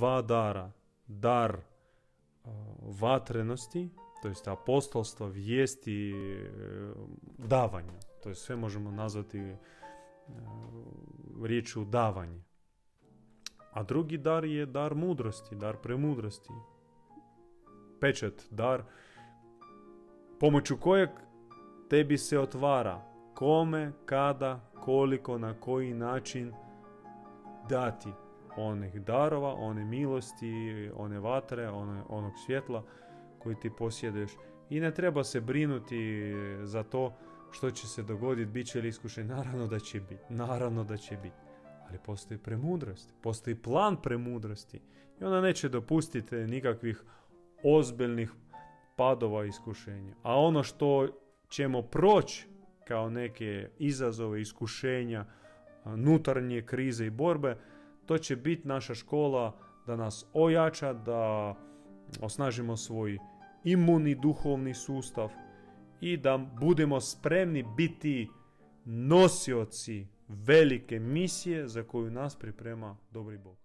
dva dara. Dar vatrenosti, to jest apostolstva, vijesti, davanja. To je sve možemo nazvati riječju davanje. A drugi dar je dar mudrosti, dar premudrosti. Pečat, dar pomoću kojeg tebi se otvara kome, kada, koliko, na koji način dati onih darova, one milosti, one vatre, onog svjetla koji ti posjeduješ. I ne treba se brinuti za to što će se dogoditi, bit će li iskušen. Naravno da će biti. Ali postoji premudrost, postoji plan premudrosti. I ona neće dopustiti nikakvih ozbiljnih padova iskušenja. A ono što ćemo proći kao neke izazove, iskušenja, unutarnje krize i borbe, to će biti naša škola da nas ojača, da osnažimo svoj imunni duhovni sustav i da budemo spremni biti nosioci velike misije za koju nas priprema dobri Bog.